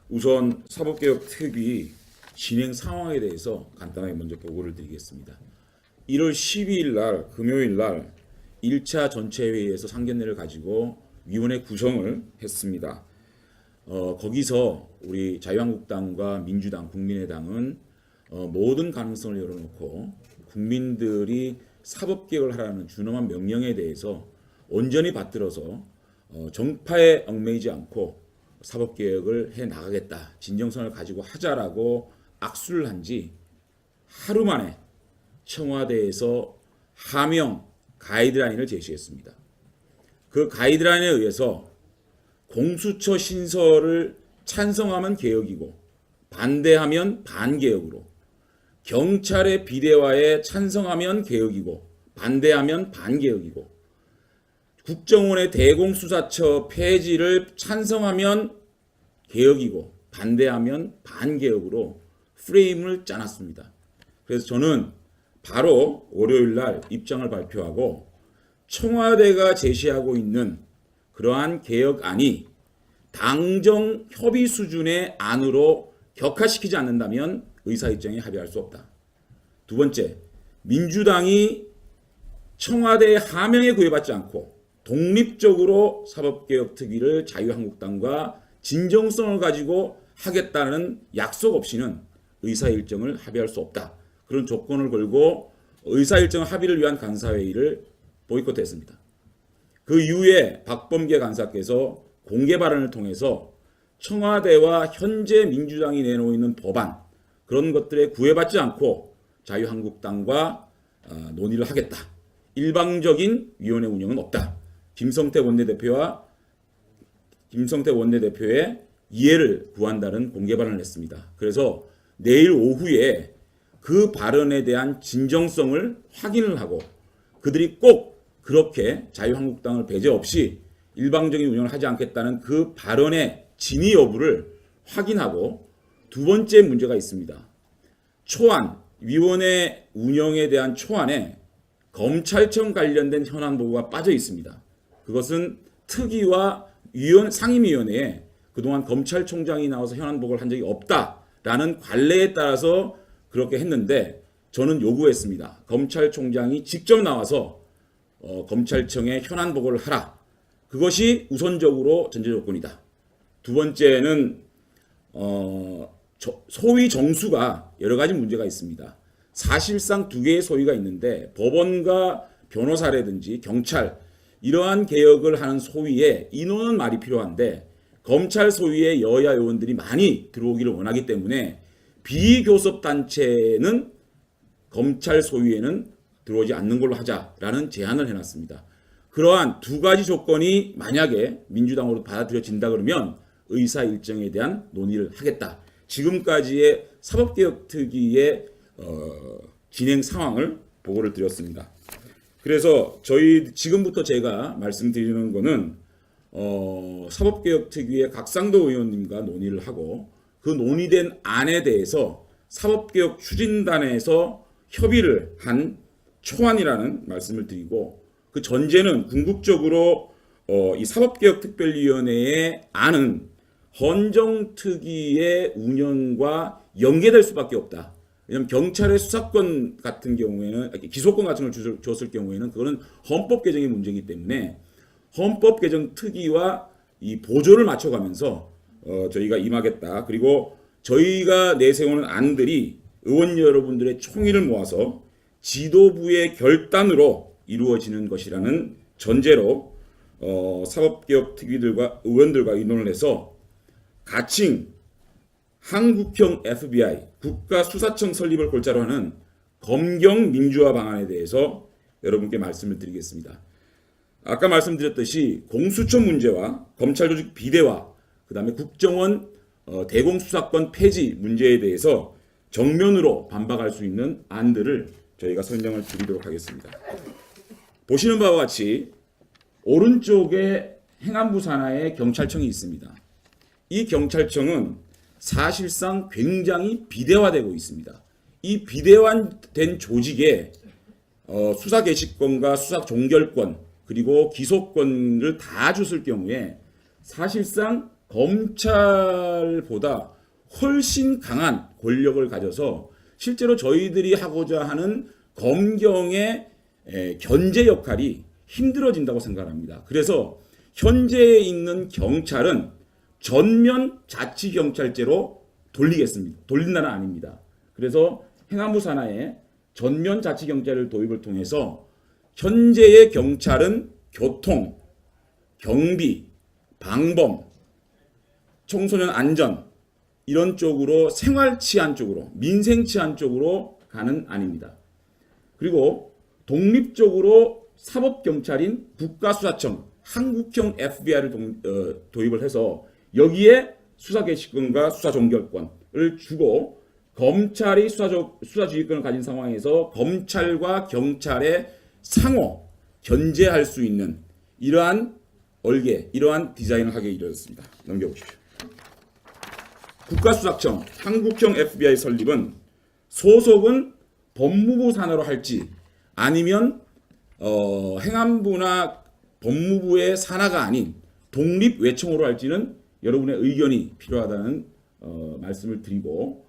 우선 사법개혁 특위 진행 상황에 대해서 간단하게 먼저 보고를 드리겠습니다. 1월 12일 날 금요일 날 1차 전체회의에서 상견례를 가지고 위원회 구성을 했습니다. 거기서 우리 자유한국당과 민주당, 국민의당은 모든 가능성을 열어놓고 국민들이 사법개혁을 하라는 준엄한 명령에 대해서 온전히 받들어서 정파에 얽매이지 않고 사법개혁을 해나가겠다, 진정성을 가지고 하자라고 악수를 한 지 하루 만에 청와대에서 하명 가이드라인을 제시했습니다. 그 가이드라인에 의해서 공수처 신설을 찬성하면 개혁이고 반대하면 반개혁으로, 경찰의 비대화에 찬성하면 개혁이고 반대하면 반개혁이고, 국정원의 대공수사처 폐지를 찬성하면 개혁이고 반대하면 반개혁으로 프레임을 짜놨습니다. 그래서 저는 바로 월요일 날 입장을 발표하고 청와대가 제시하고 있는 그러한 개혁안이 당정 협의 수준의 안으로 격화시키지 않는다면 의사일정에 합의할 수 없다. 두 번째, 민주당이 청와대의 하명에 구애받지 않고 독립적으로 사법개혁 특위를 자유한국당과 진정성을 가지고 하겠다는 약속 없이는 의사일정을 합의할 수 없다. 그런 조건을 걸고 의사일정 합의를 위한 간사회의를 보이콧했습니다. 그 이후에 박범계 간사께서 공개 발언을 통해서 청와대와 현재 민주당이 내놓고 있는 법안, 그런 것들에 구애받지 않고 자유한국당과 논의를 하겠다. 일방적인 위원회 운영은 없다. 김성태 원내대표의 이해를 구한다는 공개 발언을 했습니다. 그래서 내일 오후에 그 발언에 대한 진정성을 확인을 하고 그들이 꼭 그렇게 자유한국당을 배제 없이 일방적인 운영을 하지 않겠다는 그 발언의 진위 여부를 확인하고, 두 번째 문제가 있습니다. 초안, 위원회 운영에 대한 초안에 검찰청 관련된 현안 보고가 빠져 있습니다. 그것은 특위와 상임위원회에 그동안 검찰총장이 나와서 현안 보고를 한 적이 없다라는 관례에 따라서 그렇게 했는데, 저는 요구했습니다. 검찰총장이 직접 나와서 검찰청에 현안 보고를 하라. 그것이 우선적으로 전제 조건이다. 두 번째는 소위 정수가 여러 가지 문제가 있습니다. 사실상 두 개의 소위가 있는데 법원과 변호사라든지 경찰, 이러한 개혁을 하는 소위에 인원은 말이 필요한데 검찰 소위에 여야 의원들이 많이 들어오기를 원하기 때문에 비교섭단체는 검찰 소위에는 들어오지 않는 걸로 하자라는 제안을 해놨습니다. 그러한 두 가지 조건이 만약에 민주당으로 받아들여진다 그러면 의사일정에 대한 논의를 하겠다. 지금까지의 사법개혁특위의 진행 상황을 보고를 드렸습니다. 그래서 지금부터 제가 말씀드리는 거는 사법개혁특위의 각상도 의원님과 논의를 하고 그 논의된 안에 대해서 사법개혁 추진단에서 협의를 한 초안이라는 말씀을 드리고, 그 전제는 궁극적으로 이 사법개혁특별위원회의 안은 헌정특위의 운영과 연계될 수밖에 없다. 왜냐하면 경찰의 수사권 같은 경우에는, 기소권 같은 걸 줬을 경우에는 그거는 헌법 개정의 문제이기 때문에 헌법 개정 특위와 이 보조를 맞춰가면서 저희가 임하겠다. 그리고 저희가 내세우는 안들이 의원 여러분들의 총의를 모아서 지도부의 결단으로 이루어지는 것이라는 전제로 사법개혁 특위들과 의원들과 의논을 해서 가칭 한국형 FBI, 국가수사청 설립을 골자로 하는 검경 민주화 방안에 대해서 여러분께 말씀을 드리겠습니다. 아까 말씀드렸듯이 공수처 문제와 검찰 조직 비대화, 그 다음에 국정원 대공수사권 폐지 문제에 대해서 정면으로 반박할 수 있는 안들을 저희가 설명을 드리도록 하겠습니다. 보시는 바와 같이 오른쪽에 행안부 산하에 경찰청이 있습니다. 이 경찰청은 사실상 굉장히 비대화되고 있습니다. 이 비대화된 조직에 수사 개시권과 수사 종결권 그리고 기소권을 다 줬을 경우에 사실상 검찰보다 훨씬 강한 권력을 가져서 실제로 저희들이 하고자 하는 검경의 견제 역할이 힘들어진다고 생각합니다. 그래서 현재 있는 경찰은 전면 자치경찰제로 돌리겠습니다. 돌린다는 아닙니다. 그래서 행안부 산하에 전면 자치경찰을 도입을 통해서 현재의 경찰은 교통, 경비, 방범, 청소년 안전 이런 쪽으로 생활 치안 쪽으로 민생 치안 쪽으로 가는 안입니다. 그리고 독립적으로 사법경찰인 국가수사청 한국형 FBI를 도입을 해서 여기에 수사개시권과 수사종결권을 주고 검찰이 수사지휘권을 가진 상황에서 검찰과 경찰의 상호 견제할 수 있는 이러한 디자인을 하게 이르렀습니다. 넘겨보십시오. 국가수사청 한국형 FBI 설립은 소속은 법무부 산하로 할지 아니면 행안부나 법무부의 산하가 아닌 독립외청으로 할지는 여러분의 의견이 필요하다는 말씀을 드리고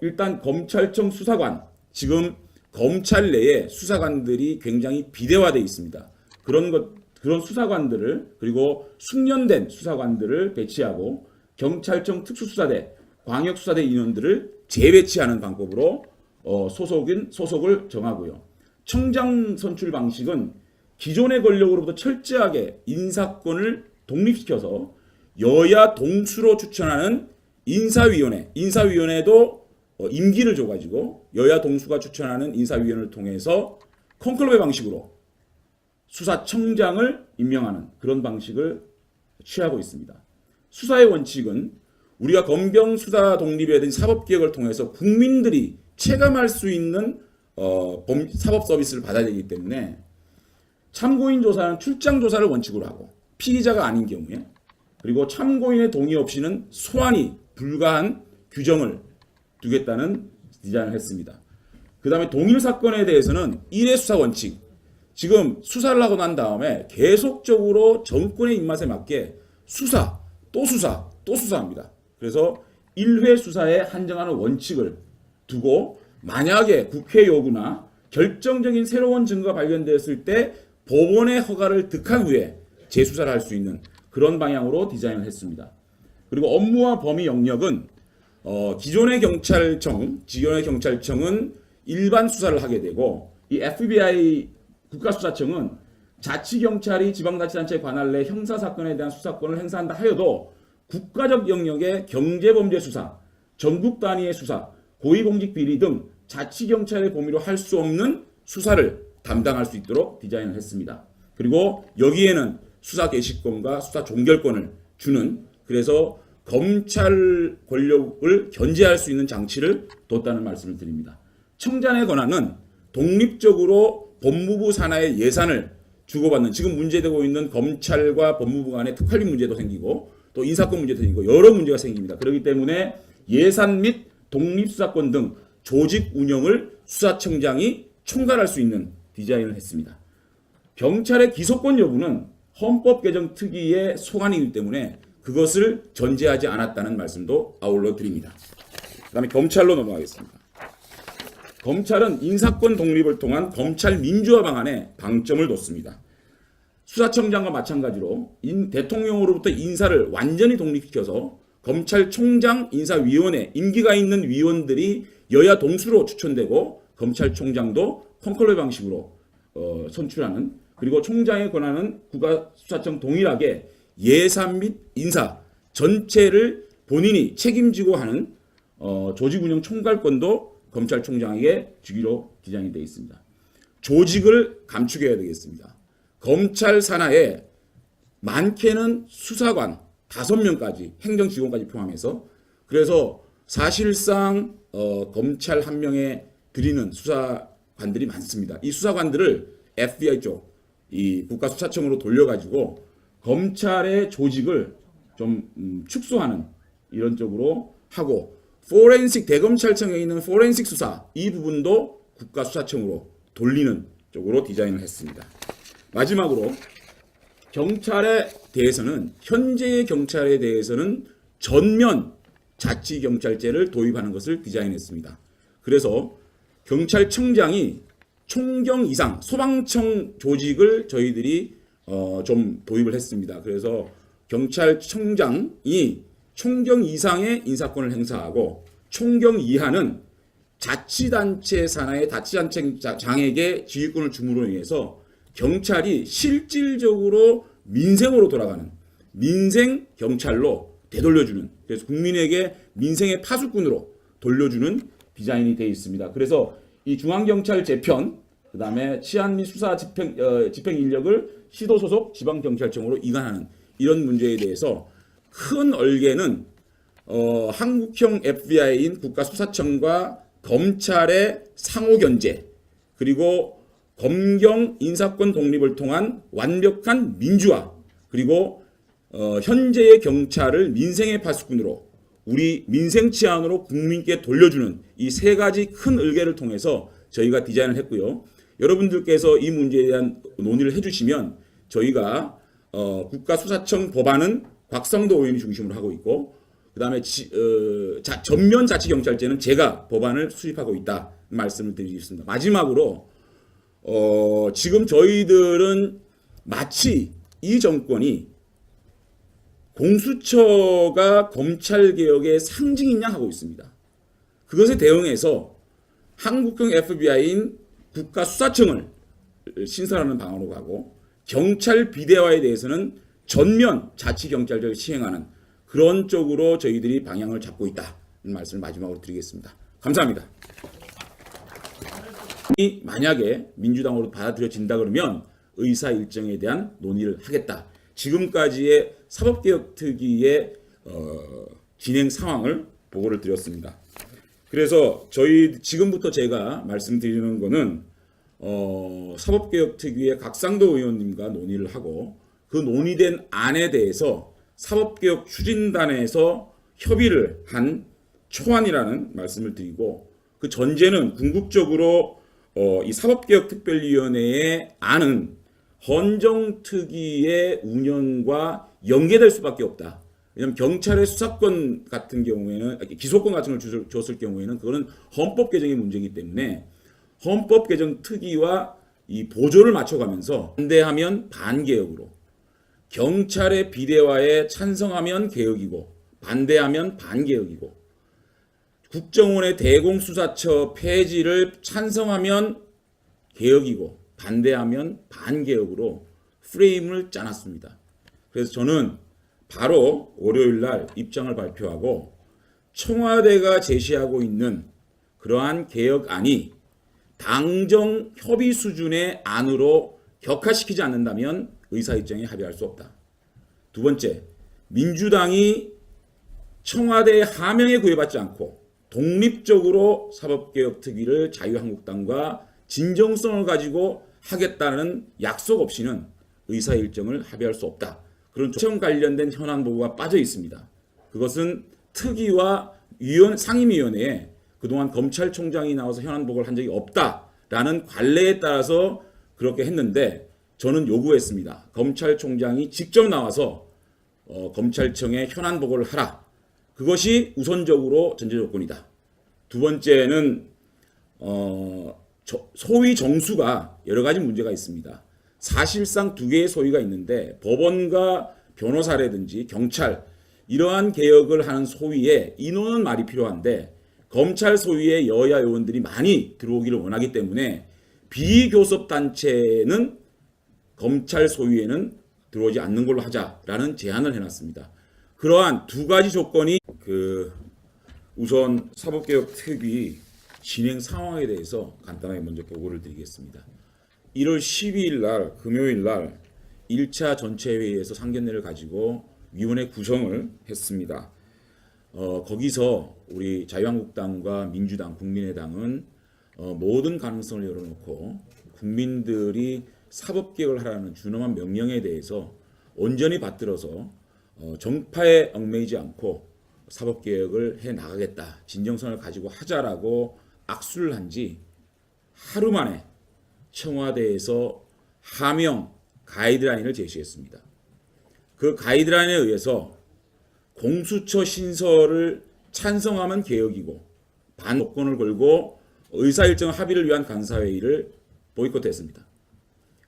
일단 검찰청 수사관 지금 검찰 내에 수사관들이 굉장히 비대화되어 있습니다. 그런 수사관들을 그리고 숙련된 수사관들을 배치하고 경찰청 특수수사대, 광역수사대 인원들을 재배치하는 방법으로 소속을 정하고요. 청장 선출 방식은 기존의 권력으로부터 철저하게 인사권을 독립시켜서 여야 동수로 추천하는 인사위원회도 임기를 줘가지고 여야 동수가 추천하는 인사위원회를 통해서 콘클럽의 방식으로 수사청장을 임명하는 그런 방식을 취하고 있습니다. 수사의 원칙은 우리가 검경 수사 독립이라든지 사법개혁을 통해서 국민들이 체감할 수 있는 사법 서비스를 받아야 되기 때문에 참고인 조사는 출장 조사를 원칙으로 하고 피의자가 아닌 경우에 그리고 참고인의 동의 없이는 소환이 불가한 규정을 두겠다는 디자인을 했습니다. 그 다음에 동일 사건에 대해서는 1회 수사 원칙 지금 수사를 하고 난 다음에 계속적으로 정권의 입맛에 맞게 또 수사합니다. 그래서 1회 수사에 한정하는 원칙을 두고 만약에 국회 요구나 결정적인 새로운 증거가 발견되었을 때 법원의 허가를 득한 후에 재수사를 할 수 있는 그런 방향으로 디자인을 했습니다. 그리고 업무와 범위 영역은 기존의 경찰청은 일반 수사를 하게 되고 이 FBI 국가수사청은 자치경찰이 지방자치단체 관할 내 형사사건에 대한 수사권을 행사한다 하여도 국가적 영역의 경제범죄 수사, 전국 단위의 수사, 고위공직비리 등 자치경찰의 범위로 할 수 없는 수사를 담당할 수 있도록 디자인을 했습니다. 그리고 여기에는 수사 개시권과 수사 종결권을 주는 그래서 검찰 권력을 견제할 수 있는 장치를 뒀다는 말씀을 드립니다. 청장의 권한은 독립적으로 법무부 산하의 예산을 주고받는 지금 문제되고 있는 검찰과 법무부 간의 특활비 문제도 생기고 또 인사권 문제도 생기고 여러 문제가 생깁니다. 그렇기 때문에 예산 및 독립수사권 등 조직 운영을 수사청장이 총괄할 수 있는 디자인을 했습니다. 경찰의 기소권 여부는 헌법 개정 특위의 소관이기 때문에 그것을 전제하지 않았다는 말씀도 아울러 드립니다. 그 다음에 검찰로 넘어가겠습니다. 검찰은 인사권 독립을 통한 검찰 민주화 방안에 방점을 뒀습니다. 수사청장과 마찬가지로 대통령으로부터 인사를 완전히 독립시켜서 검찰총장 인사위원회 임기가 있는 위원들이 여야 동수로 추천되고 검찰총장도 콘클럽 방식으로 선출하는 그리고 총장의 권한은 국가수사청 동일하게 예산 및 인사 전체를 본인이 책임지고 하는 조직운영 총괄권도 검찰총장에게 주기로 디자인이 되어 있습니다. 조직을 감축해야 되겠습니다. 검찰 산하에 많게는 수사관 5명까지 행정직원까지 포함해서 그래서 사실상 검찰 한 명에 드리는 수사관들이 많습니다. 이 수사관들을 FBI 쪽 이 국가수사청으로 돌려가지고 검찰의 조직을 좀 축소하는 이런 쪽으로 하고 포렌식 대검찰청에 있는 포렌식 수사 이 부분도 국가수사청으로 돌리는 쪽으로 디자인을 했습니다. 마지막으로 경찰에 대해서는 현재의 경찰에 대해서는 전면 자치경찰제를 도입하는 것을 디자인했습니다. 그래서 경찰청장이 총경 이상 소방청 조직을 저희들이 좀 도입을 했습니다. 그래서 경찰청장이 총경 이상의 인사권을 행사하고 총경 이하는 자치단체 산하의 자치단체장에게 지휘권을 줌으로 인해서 경찰이 실질적으로 민생으로 돌아가는 민생 경찰로 되돌려주는, 그래서 국민에게 민생의 파수꾼으로 돌려주는 디자인이 되어 있습니다. 그래서 이 중앙경찰 재편, 그 다음에 치안 및 수사 집행 인력을 시도 소속 지방경찰청으로 이관하는 이런 문제에 대해서 큰 얼개는 한국형 FBI인 국가수사청과 검찰의 상호 견제, 그리고 검경 인사권 독립을 통한 완벽한 민주화, 그리고 현재의 경찰을 민생의 파수꾼으로 우리 민생 치안으로 국민께 돌려주는 이 세 가지 큰 의뢰를 통해서 저희가 디자인을 했고요. 여러분들께서 이 문제에 대한 논의를 해주시면 저희가 국가수사청 법안은 곽성도 의원이 중심으로 하고 있고, 그 다음에 전면 자치경찰제는 제가 법안을 수립하고 있다 말씀을 드리겠습니다. 마지막으로 지금 저희들은 마치 이 정권이 공수처가 검찰개혁의 상징인 양 하고 있습니다. 그것에 대응해서 한국형 FBI인 국가수사청을 신설하는 방안으로 가고, 경찰 비대화에 대해서는 전면 자치경찰제를 시행하는 그런 쪽으로 저희들이 방향을 잡고 있다는 말씀을 마지막으로 드리겠습니다. 감사합니다. 만약에 민주당으로 받아들여진다 그러면 의사 일정에 대한 논의를 하겠다. 지금까지의 사법개혁특위의 진행 상황을 보고를 드렸습니다. 그래서 지금부터 제가 말씀드리는 거는 사법개혁특위의 각상도 의원님과 논의를 하고, 그 논의된 안에 대해서 사법개혁 추진단에서 협의를 한 초안이라는 말씀을 드리고, 그 전제는 궁극적으로 이 사법개혁특별위원회의 안은 헌정특위의 운영과 연계될 수밖에 없다. 왜냐하면 경찰의 수사권 같은 경우에는, 기소권 같은 걸 줬을 경우에는 그거는 헌법 개정의 문제이기 때문에 헌법 개정 특위와 이 보조를 맞춰가면서 반대하면 반개혁으로, 경찰의 비대화에 찬성하면 개혁이고 반대하면 반개혁이고, 국정원의 대공수사처 폐지를 찬성하면 개혁이고 반대하면 반개혁으로 프레임을 짜놨습니다. 그래서 저는 바로 월요일 날 입장을 발표하고, 청와대가 제시하고 있는 그러한 개혁안이 당정 협의 수준의 안으로 격화시키지 않는다면 의사일정에 합의할 수 없다. 두 번째, 민주당이 청와대의 하명에 구애받지 않고 독립적으로 사법개혁특위를 자유한국당과 진정성을 가지고 하겠다는 약속 없이는 의사일정을 합의할 수 없다. 그런 청 관련된 현안 보고가 빠져 있습니다. 그것은 특위와 상임위원회에 그동안 검찰총장이 나와서 현안 보고를 한 적이 없다라는 관례에 따라서 그렇게 했는데, 저는 요구했습니다. 검찰총장이 직접 나와서 검찰청에 현안 보고를 하라. 그것이 우선적으로 전제 조건이다. 두 번째는 소위 정수가 여러 가지 문제가 있습니다. 사실상 두 개의 소위가 있는데, 법원과 변호사라든지 경찰, 이러한 개혁을 하는 소위에 인원은 말이 필요한데 검찰 소위에 여야 의원들이 많이 들어오기를 원하기 때문에 비교섭 단체는 검찰 소위에는 들어오지 않는 걸로 하자라는 제안을 해놨습니다. 그러한 두 가지 조건이 우선 사법개혁특위 진행 상황에 대해서 간단하게 먼저 보고를 드리겠습니다. 1월 12일 날 금요일 날 1차 전체 회의에서 상견례를 가지고 위원회 구성을 했습니다. 거기서 우리 자유한국당과 민주당, 국민의당은 모든 가능성을 열어놓고 국민들이 사법개혁을 하라는 준엄한 명령에 대해서 온전히 받들어서 정파에 얽매이지 않고 사법개혁을 해 나가겠다, 진정성을 가지고 하자라고 악수를 한 지 하루 만에 청와대에서 하명 가이드라인을 제시했습니다. 그 가이드라인에 의해서 공수처 신설을 찬성하면 개혁이고 반조건을 걸고 의사일정 합의를 위한 간사회의를 보이콧했습니다.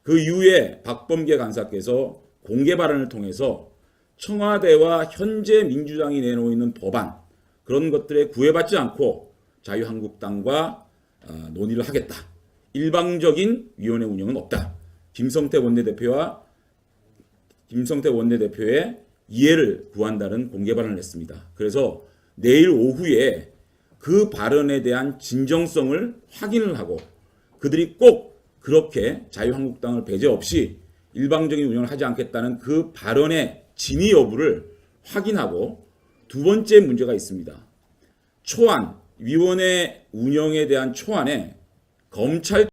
그 이후에 박범계 간사께서 공개 발언을 통해서 청와대와 현재 민주당이 내놓는 법안 그런 것들에 구애받지 않고 자유한국당과 논의를 하겠다. 일방적인 위원회 운영은 없다. 김성태 원내대표의 이해를 구한다는 공개 발언을 했습니다. 그래서 내일 오후에 그 발언에 대한 진정성을 확인을 하고 그들이 꼭 그렇게 자유한국당을 배제 없이 일방적인 운영을 하지 않겠다는 그 발언의 진위 여부를 확인하고 두 번째 문제가 있습니다. 초안, 위원회 운영에 대한 초안에 검찰